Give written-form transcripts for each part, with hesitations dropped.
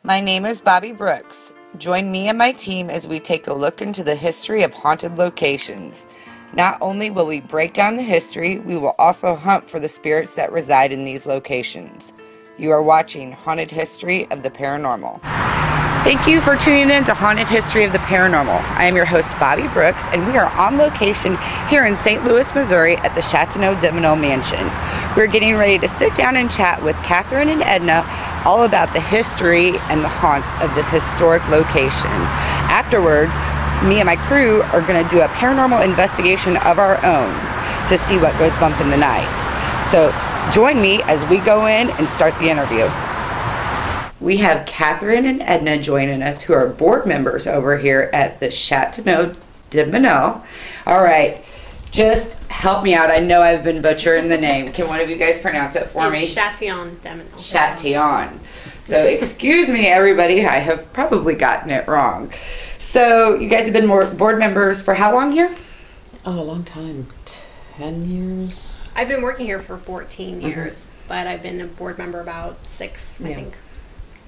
My name is Bobby Brooks. Join me and my team as we take a look into the history of haunted locations. Not only will we break down the history, we will also hunt for the spirits that reside in these locations. You are watching Haunted History of the Paranormal. Thank you for tuning in to Haunted History of the Paranormal. I am your host, Bobby Brooks, and we are on location here in St. Louis, Missouri at the Chateauneuf de Menil Mansion. We're getting ready to sit down and chat with Catherine and Edna all about the history and the haunts of this historic location. Afterwards, me and my crew are going to do a paranormal investigation of our own to see what goes bump in the night. So join me as we go in and start the interview. We have Catherine and Edna joining us, who are board members over here at the Chateauneuf de Menil. All right, just help me out. I know I've been butchering the name. Can one of you guys pronounce it for me? Châtillon de Menil. Châtillon. So excuse me, everybody. I have probably gotten it wrong. So you guys have been board members for how long here? Oh, a long time. 10 years? I've been working here for 14 years, but I've been a board member about 6, I think.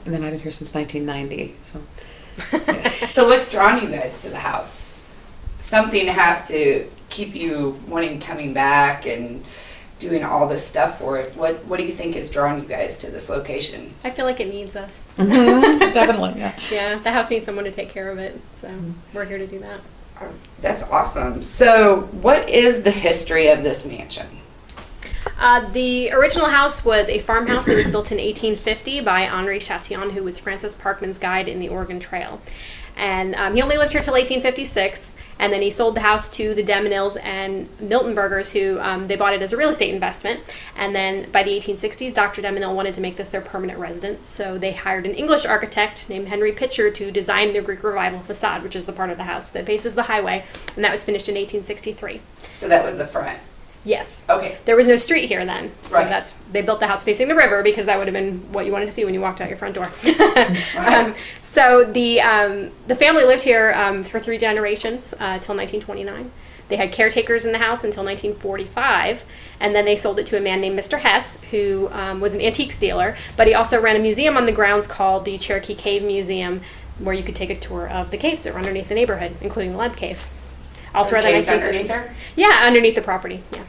And then I've been here since 1990. So what's drawn you guys to the house? Something has to keep you wanting coming back and doing all this stuff for it. What do you think has drawn you guys to this location? I feel like it needs us. Definitely, yeah. Yeah, the house needs someone to take care of it, so we're here to do that. That's awesome. So what is the history of this mansion? The original house was a farmhouse that was built in 1850 by Henri Chatillon, who was Francis Parkman's guide in the Oregon Trail. And he only lived here till 1856, and then he sold the house to the de Menils and Miltenbergers, who they bought it as a real estate investment. And then by the 1860s, Dr. de Menil wanted to make this their permanent residence, so they hired an English architect named Henry Pitcher to design the Greek Revival facade, which is the part of the house that faces the highway, and that was finished in 1863. So that was the front. Yes. Okay. There was no street here then, so Right. they built the house facing the river because that would have been what you wanted to see when you walked out your front door. Right. So the family lived here for 3 generations till 1929. They had caretakers in the house until 1945, and then they sold it to a man named Mr. Hess, who was an antiques dealer, but he also ran a museum on the grounds called the Cherokee Cave Museum, where you could take a tour of the caves that were underneath the neighborhood, including the Lead Cave. All throughout the 1950s. Underneath there? Yeah, underneath the property. Yeah.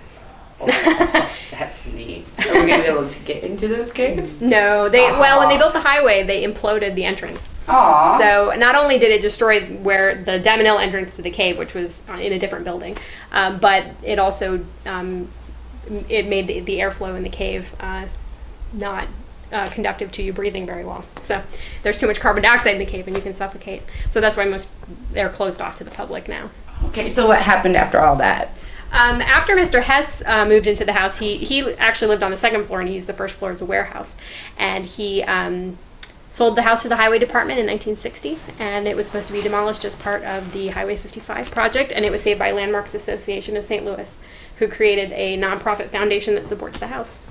Oh, that's neat. Are we going to be able to get into those caves? No, well, when they built the highway, they imploded the entrance. Aww. So not only did it destroy where the de Menil entrance to the cave, which was in a different building, but it also it made the airflow in the cave not conductive to you breathing very well. So there's too much carbon dioxide in the cave and you can suffocate. So that's why they're closed off to the public now. Okay, so what happened after all that? After Mr. Hess moved into the house, he actually lived on the 2nd floor and he used the 1st floor as a warehouse. And he sold the house to the Highway Department in 1960, and it was supposed to be demolished as part of the Highway 55 project, and it was saved by Landmarks Association of St. Louis, who created a nonprofit foundation that supports the house.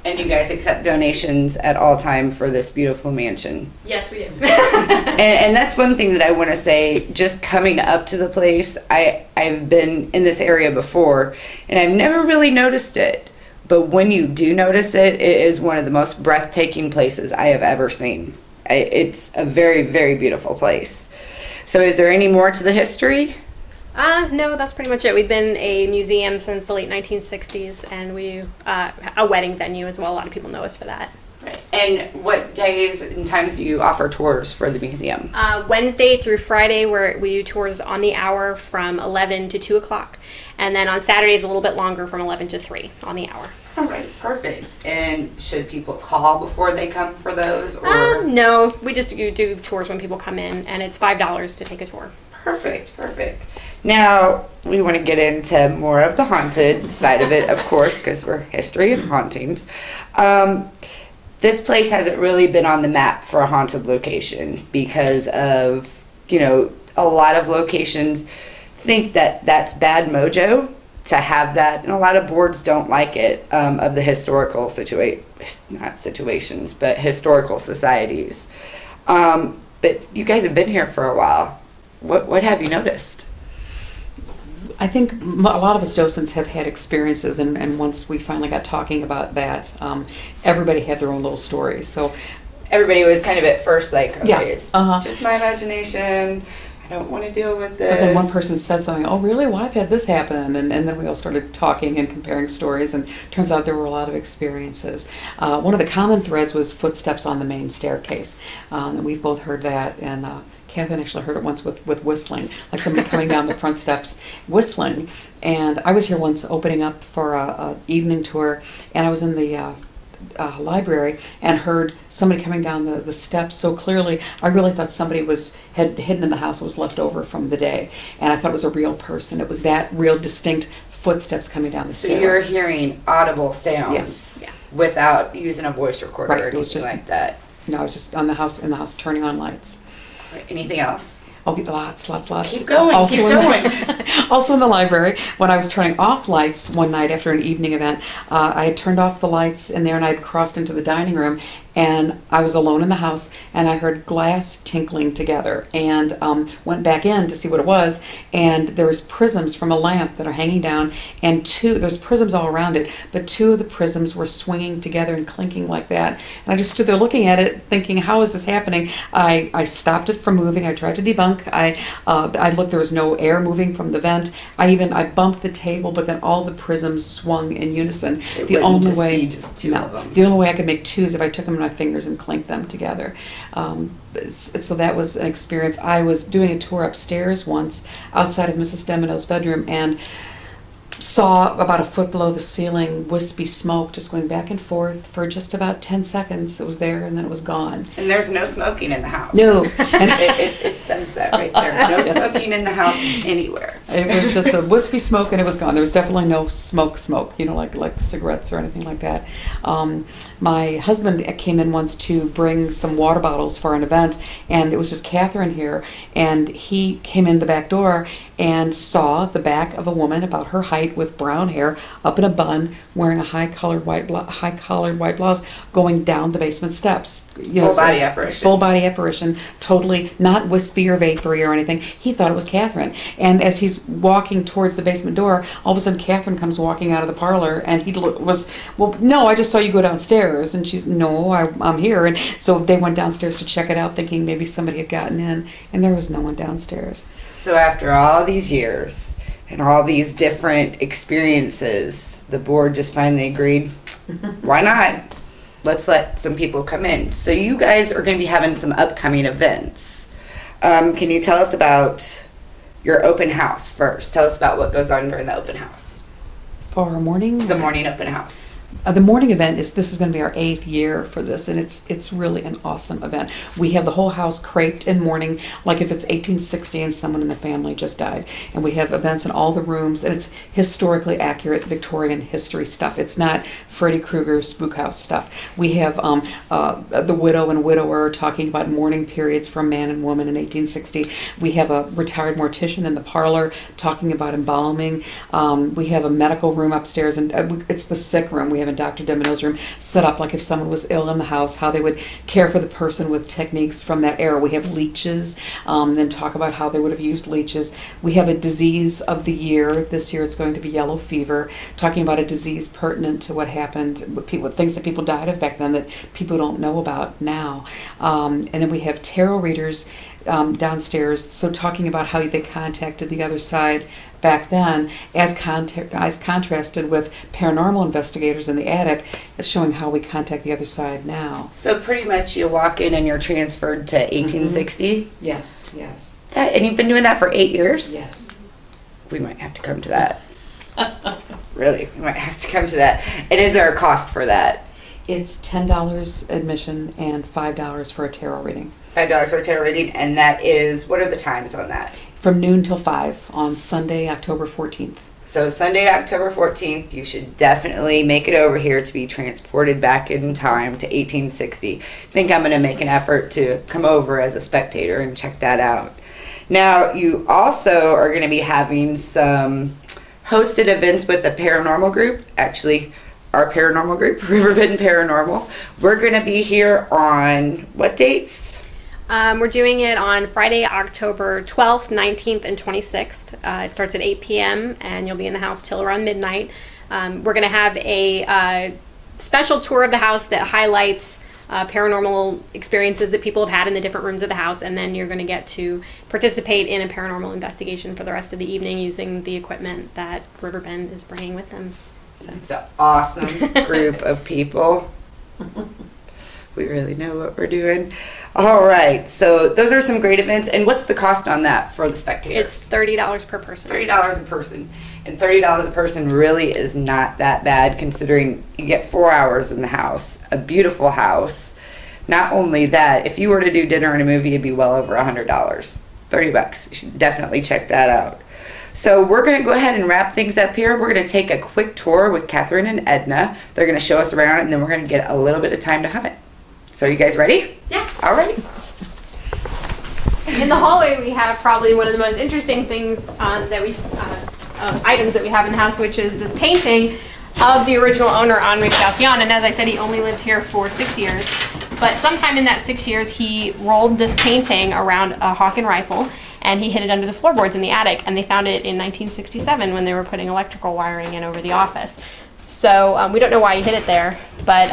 And you guys accept donations at all time for this beautiful mansion. Yes, we do. And that's one thing that I want to say, just coming up to the place, I've been in this area before, and I've never really noticed it. But when you do notice it, it is one of the most breathtaking places I have ever seen. It's a very, very beautiful place. So is there any more to the history? No, that's pretty much it. We've been a museum since the late 1960s, and a wedding venue as well. A lot of people know us for that. Right. And what days and times do you offer tours for the museum? Wednesday through Friday, where we do tours on the hour from 11 to 2 o'clock. And then on Saturdays, a little bit longer from 11 to 3 on the hour. All right, perfect. And should people call before they come for those? Or? No, we just do tours when people come in, and it's $5 to take a tour. Perfect, perfect. Now, we want to get into more of the haunted side of it, of course, because we're history and hauntings. This place hasn't really been on the map for a haunted location because of, a lot of locations think that that's bad mojo to have that, and a lot of boards don't like it, of the historical historical societies. But you guys have been here for a while. What have you noticed? I think a lot of us docents have had experiences, and once we finally got talking about that, everybody had their own little stories. So everybody was kind of at first like, okay, Yeah. it's Uh-huh. just my imagination. I don't want to deal with this. But then one person said something, oh, really? Well, I've had this happen. And then we all started talking and comparing stories, and turns out there were a lot of experiences. One of the common threads was footsteps on the main staircase. And we've both heard that, and Catherine actually heard it once with whistling, like somebody coming down the front steps whistling. And I was here once opening up for a evening tour, and I was in the library and heard somebody coming down the steps so clearly. I really thought somebody had hidden in the house, was left over from the day, and I thought it was a real person. It was that real distinct footsteps coming down the So stairs. you're hearing audible sounds Yes. Yeah. without using a voice recorder Right, or it was anything just- like that. No, I was just in the house turning on lights. Right. Anything else? Okay, lots. Keep going, Also keep in the- going. Also in the library, when I was turning off lights one night after an evening event, I had turned off the lights in there and I had crossed into the dining room, and I was alone in the house, and I heard glass tinkling together, and went back in to see what it was, and there was prisms from a lamp that are hanging down, and there's prisms all around it, but two of the prisms were swinging together and clinking like that, and I just stood there looking at it, thinking, how is this happening? I stopped it from moving. I tried to debunk. I looked. There was no air moving from the vent. I bumped the table, but then all the prisms swung in unison. It The wouldn't only just way, be just two of them. the only way I could make two is if I took them in my fingers and clinked them together. So that was an experience. I was doing a tour upstairs once outside of Mrs. Demino's bedroom and saw about a foot below the ceiling wispy smoke just going back and forth for just about 10 seconds. It was there and then it was gone. And there's no smoking in the house. No. And it says that right there. No Yes. smoking in the house anywhere. It was just a wispy smoke and it was gone. There was definitely no smoke, like cigarettes or anything like that. My husband came in once to bring some water bottles for an event, and it was just Catherine here, and he came in the back door and saw the back of a woman about her height with brown hair up in a bun, wearing a high-collared white blouse, going down the basement steps. Full body apparition. Full body apparition, totally not wispy or vapory or anything. He thought it was Catherine. And as he's walking towards the basement door, all of a sudden Catherine comes walking out of the parlor, and he was, well, no, I just saw you go downstairs. And she's, no, I'm here. And so they went downstairs to check it out, thinking maybe somebody had gotten in, and there was no one downstairs. So after all these years and all these different experiences, the board just finally agreed, why not? Let's let some people come in. So you guys are going to be having some upcoming events. Can you tell us about your open house first? Tell us about what goes on during the open house. For our morning? The morning open house. The morning event this is going to be our 8th year for this, and it's really an awesome event. We have the whole house craped in mourning, like if it's 1860 and someone in the family just died. And we have events in all the rooms, and it's historically accurate Victorian history stuff. It's not Freddy Krueger spook house stuff. We have the widow and widower talking about mourning periods for a man and woman in 1860. We have a retired mortician in the parlor talking about embalming. We have a medical room upstairs, and it's the sick room. We have in Dr. Demino's room set up like if someone was ill in the house, how they would care for the person with techniques from that era. We have leeches, then talk about how they would have used leeches. We have a disease of the year. This year it's going to be yellow fever, talking about a disease pertinent to what happened, things that people died of back then that people don't know about now. And then we have tarot readers downstairs, so talking about how they contacted the other side back then, as contrasted with paranormal investigators in the attic, showing how we contact the other side now. So pretty much you walk in and you're transferred to 1860? Yes, yes. And you've been doing that for 8 years? Yes. We might have to come to that. Really, we might have to come to that. And is there a cost for that? It's $10 admission and $5 for a tarot reading. $5 for a tarot reading, and that is, what are the times on that? From noon till 5 on Sunday, October 14th. So Sunday, October 14th, you should definitely make it over here to be transported back in time to 1860. I think I'm going to make an effort to come over as a spectator and check that out. Now, you also are going to be having some hosted events with the paranormal group. Actually, our paranormal group, Riverbend Paranormal. We're going to be here on what dates? We're doing it on Friday, October 12th, 19th, and 26th. It starts at 8 p.m. and you'll be in the house till around midnight. We're going to have a special tour of the house that highlights paranormal experiences that people have had in the different rooms of the house, and then you're going to get to participate in a paranormal investigation for the rest of the evening using the equipment that Riverbend is bringing with them. So. It's an awesome group of people. We really know what we're doing. All right, so those are some great events. And what's the cost on that for the spectators? It's $30 per person. $30 a person. And $30 a person really is not that bad considering you get 4 hours in the house, a beautiful house. Not only that, if you were to do dinner and a movie, it'd be well over $100. $30. You should definitely check that out. So we're going to go ahead and wrap things up here. We're going to take a quick tour with Catherine and Edna. They're going to show us around, and then we're going to get a little bit of time to hunt. So are you guys ready? Yeah. All right. In the hallway, we have probably one of the most interesting things items that we have in the house, which is this painting of the original owner, Henri Chatillon. And as I said, he only lived here for 6 years. But sometime in that 6 years, he rolled this painting around a hawk and rifle, and he hid it under the floorboards in the attic. And they found it in 1967 when they were putting electrical wiring in over the office. So we don't know why he hid it there, but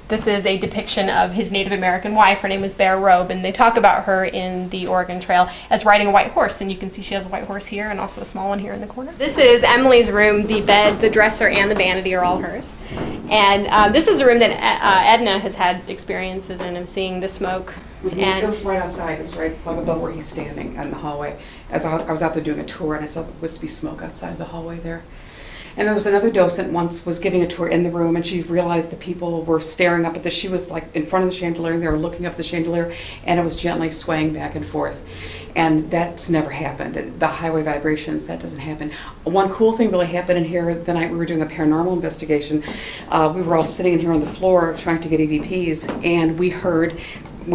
this is a depiction of his Native American wife. Her name was Bear Robe, and they talk about her in the Oregon Trail as riding a white horse. And you can see she has a white horse here and also a small one here in the corner. This is Emily's room. The bed, the dresser, and the vanity are all hers. And this is the room that Edna has had experiences in of seeing the smoke. It was right outside. It was right above where he's standing in the hallway. As I was out there doing a tour, and I saw there was to be smoke outside the hallway there. And there was another docent once was giving a tour in the room, and she realized the people were staring up at this. She was like in front of the chandelier, and they were looking up at the chandelier, and it was gently swaying back and forth. And that's never happened. The highway vibrations, that doesn't happen. One cool thing really happened in here the night we were doing a paranormal investigation. We were all sitting in here on the floor trying to get EVPs, and we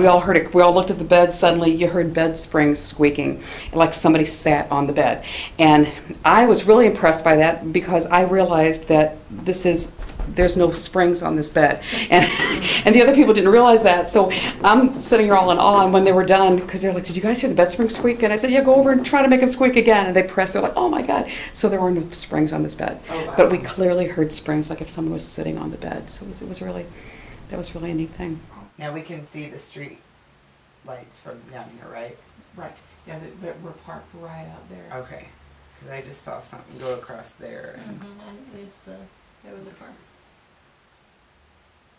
all heard it. We all looked at the bed. Suddenly, you heard bed springs squeaking, like somebody sat on the bed. And I was really impressed by that because I realized that there's no springs on this bed, and the other people didn't realize that. So I'm sitting here all in awe. And when they were done, because they're like, "Did you guys hear the bed springs squeak?" And I said, "Yeah, go over and try to make them squeak again." And they pressed. They're like, "Oh my God!" So there were no springs on this bed, but we clearly heard springs, like if someone was sitting on the bed. So that was really a neat thing. Now we can see the street lights from down here, right? Right. Yeah, we're parked right out there. Okay. Because I just saw something go across there. And It was a car.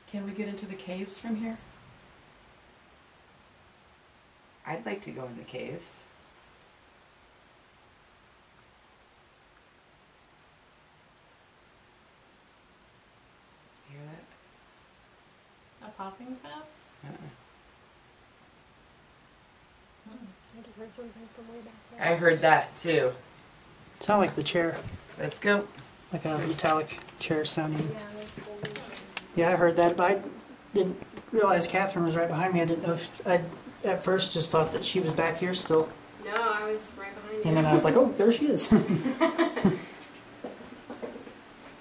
Can we get into the caves from here? I'd like to go in the caves. Hear that? A popping sound? I just heard something from way back there. I heard that too. Sound like the chair, Let's go. like a metallic chair sounding. Yeah, I heard that, but I didn't realize Catherine was right behind me. I didn't know if I at first just thought that she was back here still, No, I was right behind you. and then I was like, oh, there she is.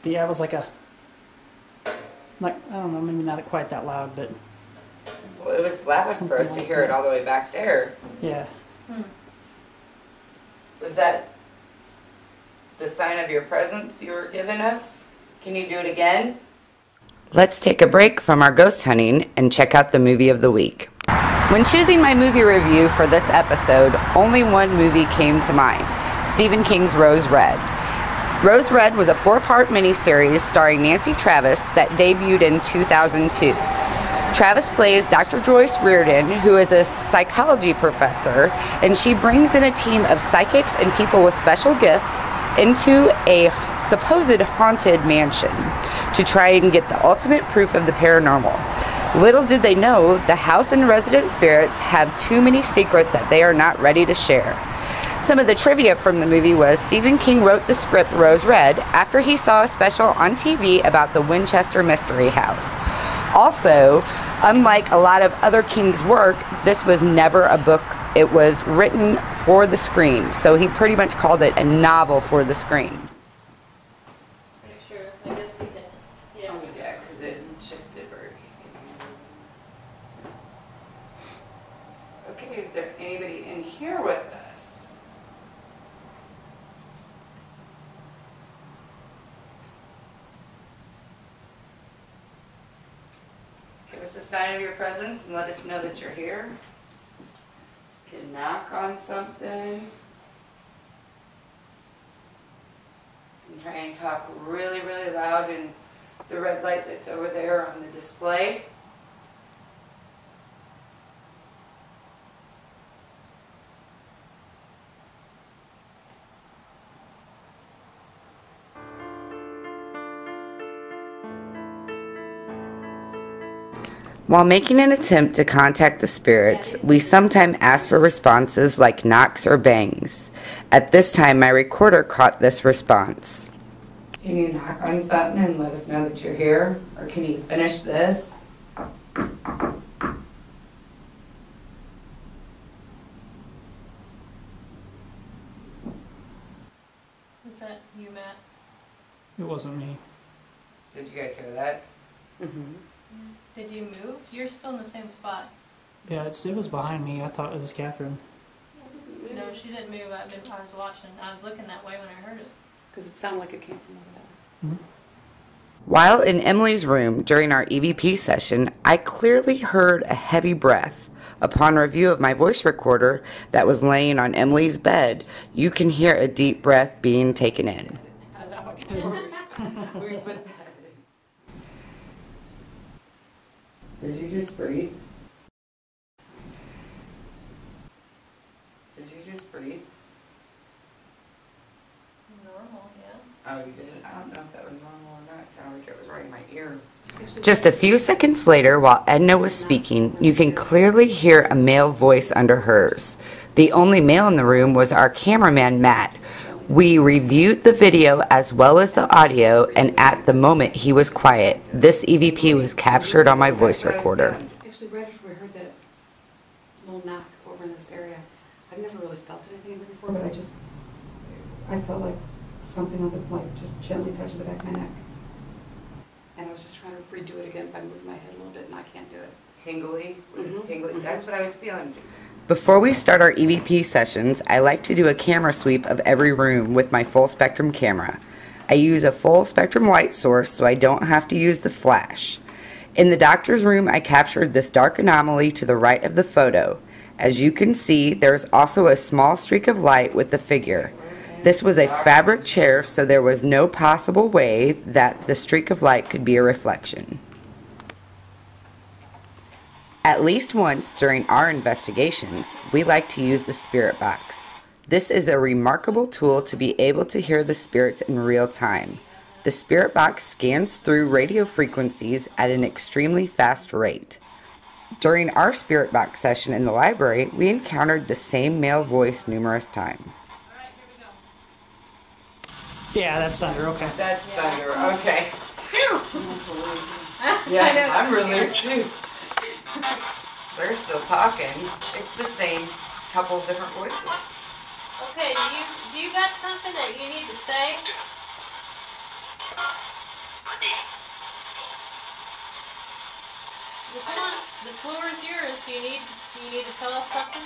But yeah, it was like I don't know, maybe not quite that loud, but Well, it was loud for us to Something hear like it all the way back there. yeah. Was that the sign of your presence you were giving us? Can you do it again? Let's take a break from our ghost hunting and check out the movie of the week. When choosing my movie review for this episode, only one movie came to mind: Stephen King's Rose Red. Rose Red was a 4-part miniseries starring Nancy Travis that debuted in 2002. Travis plays Dr. Joyce Reardon, who is a psychology professor, and she brings in a team of psychics and people with special gifts into a supposed haunted mansion to try and get the ultimate proof of the paranormal. Little did they know, the house and resident spirits have too many secrets that they are not ready to share. Some of the trivia from the movie was Stephen King wrote the script Rose Red after he saw a special on TV about the Winchester Mystery House. Also, unlike a lot of other King's work, this was never a book. It was written for the screen, so he pretty much called it a novel for the screen. Pretty sure. I guess we can. Yeah. Oh, yeah, because it shifted where Okay, is there anybody in here with us? Okay, us a sign of your presence and let us know that you're here. You can knock on something. And try and talk really, really loud in the red light that's over there on the display. While making an attempt to contact the spirits, we sometimes ask for responses like knocks or bangs. At this time, my recorder caught this response. Can you knock on something and let us know that you're here? Or can you finish this? Was that you, Matt? It wasn't me. Did you guys hear that? Mm-hmm. Did you move? You're still in the same spot. Yeah, it was behind me. I thought it was Catherine. No, she didn't move. I was watching. I was looking that way when I heard it. Because it sounded like it came from over there. While in Emily's room during our EVP session, I clearly heard a heavy breath. Upon review of my voice recorder that was laying on Emily's bed, you can hear a deep breath being taken in. Did you just breathe? Did you just breathe? Normal, yeah. Oh, you did? I don't know if that was normal or not. It sounded like it was right in my ear. Just a few seconds later, while Edna was speaking, you can clearly hear a male voice under hers. The only male in the room was our cameraman, Matt. We reviewed the video as well as the audio, and at the moment he was quiet. This EVP was captured on my voice recorder. Actually, right after we heard that little knock over in this area, I've never really felt anything in there before, but I felt like something on the, like, just gently touching the back of my neck. And I was just trying to redo it again by moving my head a little bit, and I can't do it. Tingly? Was it tingly? That's what I was feeling. Before we start our EVP sessions, I like to do a camera sweep of every room with my full spectrum camera. I use a full spectrum light source so I don't have to use the flash. In the doctor's room, I captured this dark anomaly to the right of the photo. As you can see, there's also a small streak of light with the figure. This was a fabric chair, so there was no possible way that the streak of light could be a reflection. At least once during our investigations, we like to use the spirit box. This is a remarkable tool to be able to hear the spirits in real time. The spirit box scans through radio frequencies at an extremely fast rate. During our spirit box session in the library, we encountered the same male voice numerous times. Yeah, that's Thunder. Okay. That's Thunder. Okay. I Yeah, know, I'm that's relieved too. They're still talking. It's the same couple different voices. Okay, do you got something that you need to say? Well, come on, the floor is yours. You need to tell us something?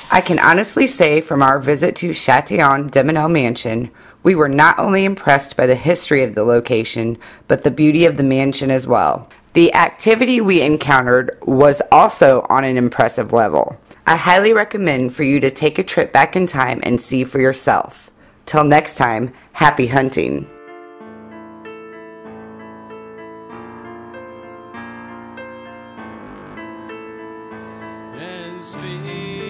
I can honestly say from our visit to Châtillon Demenel Mansion, we were not only impressed by the history of the location, but the beauty of the mansion as well. The activity we encountered was also on an impressive level. I highly recommend for you to take a trip back in time and see for yourself. Till next time, happy hunting. And speak.